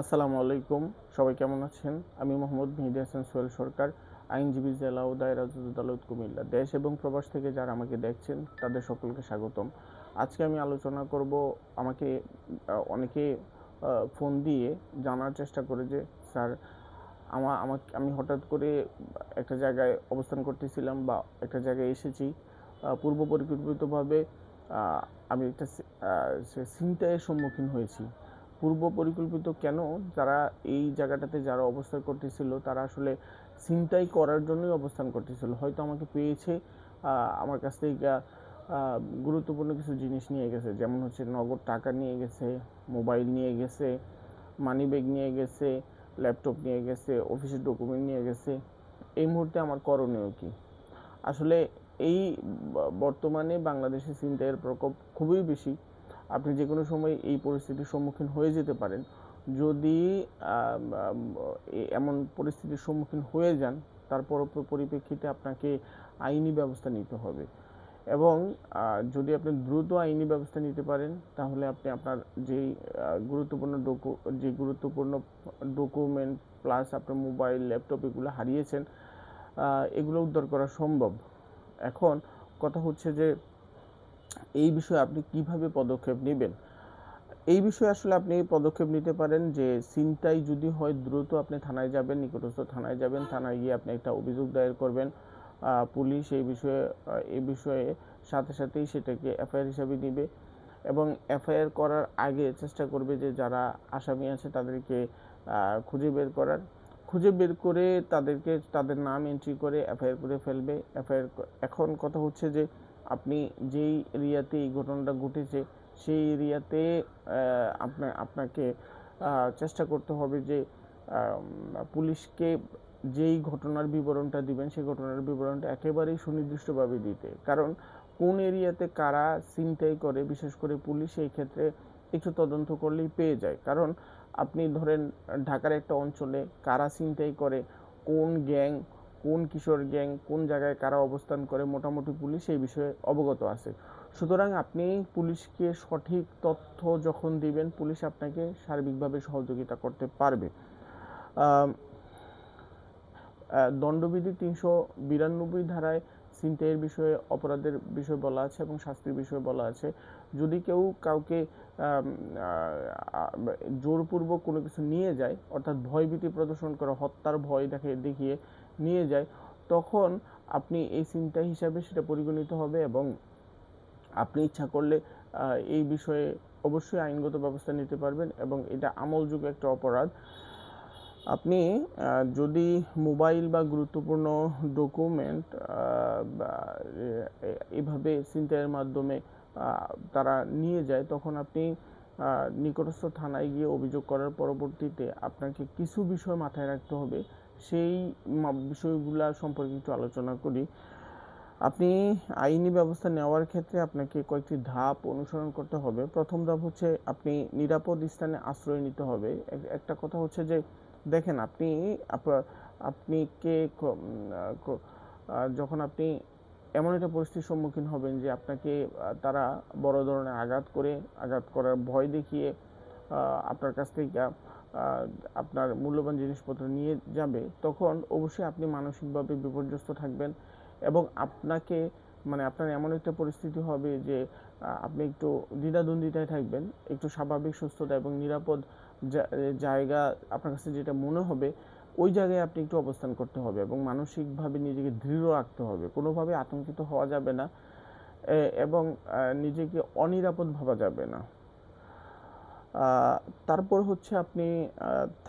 আসসালামু আলাইকুম। সবাই কেমন আছেন? আমি মোহাম্মদ মেহেদী হাসান সোহেল সরকার, আইনজীবী, জেলা ও দায়রা জজ আদালত কুমিল্লা। দেশ এবং প্রবাস থেকে যারা আমাকে দেখছেন তাদের সকলকে স্বাগতম। আজকে আমি আলোচনা করব, আমাকে অনেকে ফোন দিয়ে জানার চেষ্টা করে যে স্যার, আমি হঠাৎ করে একটা জায়গায় অবস্থান করতেছিলাম বা একটা জায়গায় এসেছি, পূর্ব পরিকল্পিতভাবে আমি একটা ছিনতাইয়ের সম্মুখীন হয়েছি। পূর্ব পরিকল্পিত কেন? যারা এই জায়গাটাতে যারা অবস্থান করতেছিল তারা আসলে ছিনতাই করার জন্যই অবস্থান করতেছিল। হয়তো আমাকে পেয়েছে, আমার কাছ থেকে গুরুত্বপূর্ণ কিছু জিনিস নিয়ে গেছে, যেমন হচ্ছে নগদ টাকা নিয়ে গেছে, মোবাইল নিয়ে গেছে, মানি ব্যাগ নিয়ে গেছে, ল্যাপটপ নিয়ে গেছে, অফিসের ডকুমেন্ট নিয়ে গেছে। এই মুহূর্তে আমার করণীয় কি? আসলে এই বর্তমানে বাংলাদেশে ছিনতাইয়ের প্রকোপ খুবই বেশি। আপনি যে কোনো সময় এই পরিস্থিতির সম্মুখীন হয়ে যেতে পারেন। যদি এমন পরিস্থিতির সম্মুখীন হয়ে যান, তারপর পরিপ্রেক্ষিতে আপনাকে আইনি ব্যবস্থা নিতে হবে। এবং যদি আপনি দ্রুত আইনি ব্যবস্থা নিতে পারেন, তাহলে আপনি আপনার যেই গুরুত্বপূর্ণ ডকুমেন্ট প্লাস আপনার মোবাইল, ল্যাপটপ এগুলো হারিয়েছেন, এগুলো উদ্ধার করা সম্ভব। এখন কথা হচ্ছে যে এই বিষয়ে আপনি কিভাবে পদক্ষেপ নেবেন? এই বিষয়ে আসলে আপনি পদক্ষেপ নিতে পারেন যে ছিনতাই যদি হয়, দ্রুত আপনি থানায় যাবেন, নিকটস্থ থানায় যাবেন। থানায় গিয়ে আপনি একটা অভিযোগ দায়ের করবেন। পুলিশ এই বিষয়ে সাথে সাথেই সেটাকে এফআইআর হিসাবে নিবে এবং এফআইআর করার আগে চেষ্টা করবে যে যারা আসামি আছে তাদেরকে খুঁজে বের করে তাদের নাম এন্ট্রি করে এফআইআর করে ফেলবে। এখন কথা হচ্ছে যে আপনি যেই এরিয়াতে এই ঘটনাটা ঘটেছে সেই এরিয়াতে আপনাকে চেষ্টা করতে হবে যে পুলিশকে যেই ঘটনার বিবরণটা দিবেন সেই ঘটনার বিবরণটা একেবারেই সুনির্দিষ্টভাবে দিতে। কারণ কোন এরিয়াতে কারা ছিনতাই করে, বিশেষ করে পুলিশ এই ক্ষেত্রে একটু তদন্ত করলেই পেয়ে যায়। কারণ আপনি ধরেন ঢাকার একটা অঞ্চলে কারা ছিনতাই করে, কোন গ্যাং, কোন কিশোর গ্যাং, কোন জায়গায় কারা অবস্থান করে, মোটামুটি পুলিশ এই বিষয়ে অবগত আছে। সুতরাং আপনি পুলিশকে সঠিক তথ্য যখন দিবেন, পুলিশ আপনাকে সার্বিকভাবে সহযোগিতা করতে পারবে। দণ্ডবিধি ৩৯২ ধারায় ছিনতাইয়ের বিষয়ে অপরাধের বিষয় বলা আছে এবং শাস্তির বিষয় বলা আছে। যদি কেউ কাউকে জোরপূর্বক কোনো কিছু নিয়ে যায়, অর্থাৎ ভয়ভীতি প্রদর্শন করে, হত্যার ভয় দেখিয়ে নিয়ে যায়, তখন আপনি এই ছিনতাই হিসাবে সেটা পরিগণিত হবে এবং আপনি ইচ্ছা করলে এই বিষয়ে অবশ্যই আইনগত ব্যবস্থা নিতে পারবেন এবং এটা আমলযোগ্য একটা অপরাধ। আপনি যদি মোবাইল বা গুরুত্বপূর্ণ ডকুমেন্ট এভাবে ছিনতাইয়ের মাধ্যমে তারা নিয়ে যায়, তখন আপনি নিকটস্থ থানায় গিয়ে অভিযোগ করার পরবর্তীতে আপনাকে কিছু বিষয় মাথায় রাখতে হবে। সেই বিষয়গুলা সম্পর্কে একটু আলোচনা করি। আপনি আইনি ব্যবস্থা নেওয়ার ক্ষেত্রে আপনাকে কয়েকটি ধাপ অনুসরণ করতে হবে। প্রথম ধাপ হচ্ছে আপনি নিরাপদ স্থানে আশ্রয় নিতে হবে। একটা কথা হচ্ছে যে দেখেন, আপনি কে যখন আপনি এমন একটা পরিস্থিতির সম্মুখীন হবেন যে আপনাকে তারা বড় ধরনের আঘাত করার ভয় দেখিয়ে আপনার কাছ থেকে আপনার মূল্যবান জিনিসপত্র নিয়ে যাবে, তখন অবশ্যই আপনি মানসিকভাবে বিপর্যস্ত থাকবেন এবং আপনার এমন একটা পরিস্থিতি হবে যে আপনি একটু দ্বিধাদ্বন্দ্বিতায় থাকবেন। একটু স্বাভাবিক, সুস্থতা এবং নিরাপদ জায়গা আপনার কাছে যেটা মনে হবে, ওই জায়গায় আপনি একটু অবস্থান করতে হবে এবং মানসিকভাবে নিজেকে দৃঢ় রাখতে হবে। কোনোভাবে আতঙ্কিত হওয়া যাবে না এবং নিজেকে অনিরাপদ ভাবা যাবে না। তারপর হচ্ছে আপনি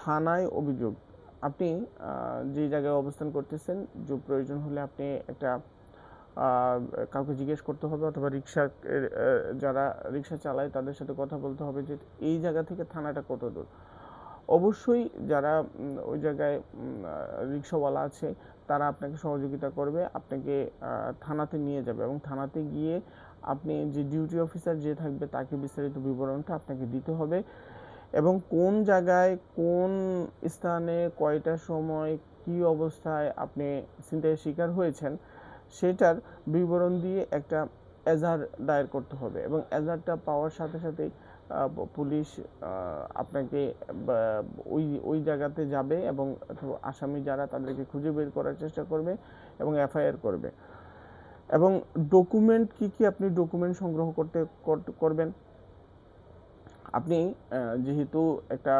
থানায় অভিযোগ। আপনি যে জায়গায় অবস্থান করতেছেন, যে প্রয়োজন হলে আপনি একটা কাউকে জিজ্ঞেস করতে হবে অথবা যারা রিক্সা চালায় তাদের সাথে কথা বলতে হবে যে এই জায়গা থেকে থানাটা কত দূর। অবশ্যই যারা ওই জায়গায় রিক্সাওয়ালা আছে তারা আপনাকে সহযোগিতা করবে, আপনাকে থানাতে নিয়ে যাবে এবং থানাতে গিয়ে আপনি যে ডিউটি অফিসার যে থাকবে তাকে বিস্তারিত বিবরণটা আপনাকে দিতে হবে এবং কোন জায়গায়, কোন স্থানে, কয়টার সময়, কি অবস্থায় আপনি ছিনতাইয়ের শিকার হয়েছেন সেটার বিবরণ দিয়ে একটা এজাহার দায়ের করতে হবে এবং এজাহারটা পাওয়ার সাথে সাথেই পুলিশ আপনাকে ওই ওই জায়গাতে যাবে এবং আসামি যারা তাদেরকে খুঁজে বের করার চেষ্টা করবে এবং এফআইআর করবে। এবং ডকুমেন্ট কি আপনি ডকুমেন্ট সংগ্রহ করবেন। আপনি যেহেতু একটা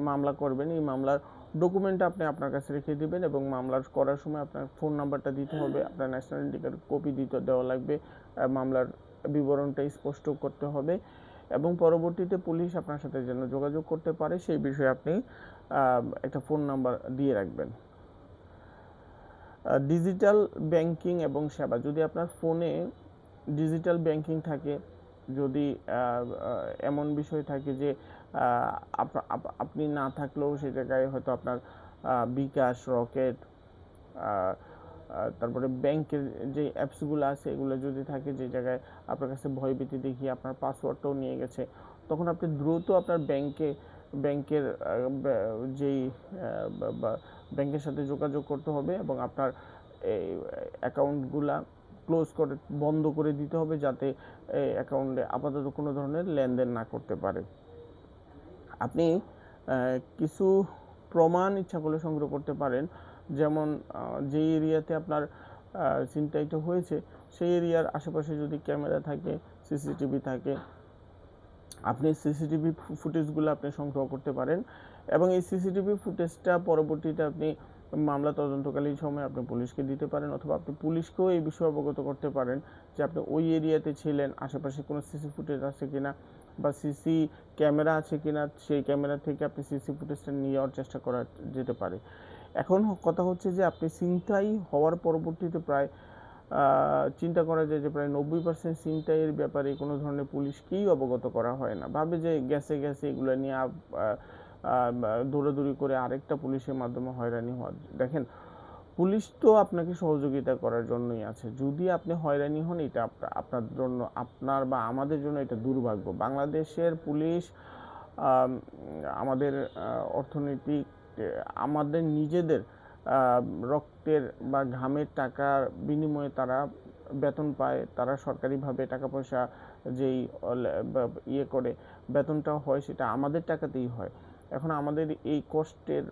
মামলা করবেন, এই মামলার ডকুমেন্ট আপনি আপনার কাছে রেখে দিবেন এবং মামলা করার সময় আপনার ফোন নাম্বারটা দিতে হবে, আপনার ন্যাশনাল আইডেন্টি কার্ড কপি দেওয়া লাগবে, মামলার বিবরণটা স্পষ্ট করতে হবে এবং পরবর্তীতে পুলিশ আপনার সাথে যেন যোগাযোগ করতে পারে সেই বিষয়ে আপনি একটা ফোন নাম্বার দিয়ে রাখবেন। ডিজিটাল ব্যাংকিং এবং সেবা, যদি আপনার ফোনে ডিজিটাল ব্যাংকিং থাকে, যদি এমন বিষয় থাকে যে আপনি না থাকলেও সেই জায়গায় হয়তো আপনার বিকাশ, রকেট, তারপরে ব্যাংকের যে অ্যাপসগুলো আছে এগুলো যদি থাকে, যে জায়গায় আপনার কাছে ভয়ভীতি দেখিয়ে আপনার পাসওয়ার্ডটাও নিয়ে গেছে, তখন আপনি দ্রুত আপনার ব্যাংকের যেই ব্যাংকের সাথে যোগাযোগ করতে হবে এবং আপনার অ্যাকাউন্টগুলা বন্ধ করে দিতে হবে, যাতে অ্যাকাউন্টে আপাতত কোনো ধরনের লেনদেন না করতে পারে। আপনি কিছু প্রমাণ ইচ্ছা করলে সংগ্রহ করতে পারেন, যেমন যে এরিয়াতে আপনার ছিনতাইটা হয়েছে সেই এরিয়ার আশেপাশে যদি ক্যামেরা থাকে, সিসিটিভি থাকে, আপনি সিসিটিভি ফুটেজগুলো আপনি সংগ্রহ করতে পারেন এবং এই সিসিটিভি ফুটেজটা পরবর্তীতে আপনি মামলা তদন্তকালীন সময় আপনি পুলিশকে দিতে পারেন, অথবা আপনি পুলিশকেও এই বিষয়ে অবগত করতে পারেন যে আপনি ওই এরিয়াতে ছিলেন, আশেপাশে কোনো সিসি ফুটেজ আছে কিনা বা সিসি ক্যামেরা আছে কিনা, সেই ক্যামেরা থেকে আপনি সিসি ফুটেজটা নিয়ে যাওয়ার চেষ্টা করা যেতে পারে। এখন কথা হচ্ছে যে আপনি ছিনতাই হওয়ার পরবর্তীতে প্রায় চিন্তা করা যায় যে প্রায় 90% ছিনতাইয়ের ব্যাপারে কোনো ধরনের পুলিশকেই অবগত করা হয় না, ভাবে যে গেছে এগুলো নিয়ে দৌড়াদৌড়ি করে আরেকটা পুলিশের মাধ্যমে হয়রানি হওয়া। দেখেন, পুলিশ তো আপনাকে সহযোগিতা করার জন্যই আছে, যদি আপনি হয়রানি হন এটা আপনার জন্য, আপনার বা আমাদের জন্য এটা দুর্ভাগ্য। বাংলাদেশের পুলিশ আমাদের অর্থনৈতিক, আমাদের নিজেদের রক্তের বা ঘামের টাকার বিনিময়ে তারা বেতন পায়, তারা সরকারিভাবে টাকা পয়সা যেই ইয়ে করে বেতনটা হয় সেটা আমাদের টাকাতেই হয়। এখন আমাদের এই কষ্টের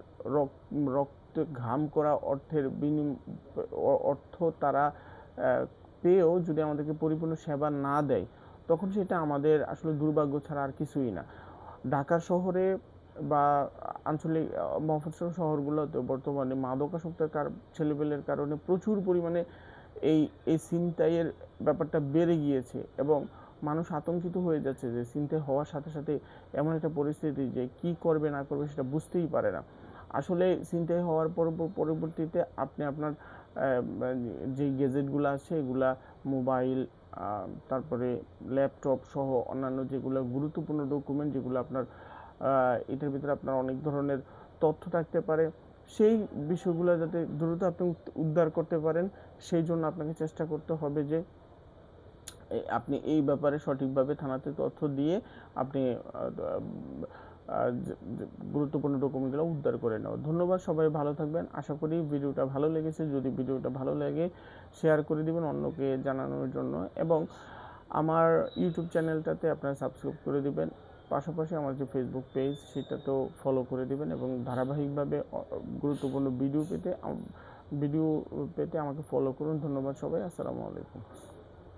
রক্ত ঘাম করা অর্থ তারা পেয়েও যদি আমাদেরকে পরিপূর্ণ সেবা না দেয়, তখন সেটা আমাদের আসলে দুর্ভাগ্য ছাড়া আর কিছুই না। ঢাকা শহরে বা আঞ্চলিক মফস্বল শহরগুলোতে বর্তমানে মাদকাসক্তের ছেলেপেলের কারণে প্রচুর পরিমাণে এই ছিনতাইয়ের ব্যাপারটা বেড়ে গিয়েছে এবং মানুষ আতঙ্কিত হয়ে যাচ্ছে যে ছিনতাই হওয়ার সাথে সাথে এমন একটা পরিস্থিতি যে কি করবে না করবে সেটা বুঝতেই পারে না। আসলে ছিনতাই হওয়ার পরবর্তীতে আপনি আপনার যে গ্যাজেটগুলো আছে এগুলা, মোবাইল, তারপরে ল্যাপটপ সহ অন্যান্য যেগুলো গুরুত্বপূর্ণ ডকুমেন্ট, যেগুলো আপনার এটার ভিতরে আপনার অনেক ধরনের তথ্য থাকতে পারে, সেই বিষয়গুলো যাতে দ্রুত আপনি উদ্ধার করতে পারেন, সেই জন্য আপনাকে চেষ্টা করতে হবে যে আপনি এই ব্যাপারে সঠিকভাবে থানাতে তথ্য দিয়ে আপনি গুরুত্বপূর্ণ ডকুমেন্টগুলো উদ্ধার করে নেওয়া। ধন্যবাদ, সবাই ভালো থাকবেন। আশা করি ভিডিওটা ভালো লেগেছে। যদি ভিডিওটা ভালো লাগে শেয়ার করে দিবেন অন্যকে জানানোর জন্য এবং আমার ইউটিউব চ্যানেলটাতে আপনারা সাবস্ক্রাইব করে দিবেন। পাশাপাশি আমার যে ফেসবুক পেজ সেটাতেও ফলো করে দিবেন এবং ধারাবাহিকভাবে গুরুত্বপূর্ণ ভিডিও পেতে আমাকে ফলো করুন। ধন্যবাদ সবাই, আসসালামু আলাইকুম।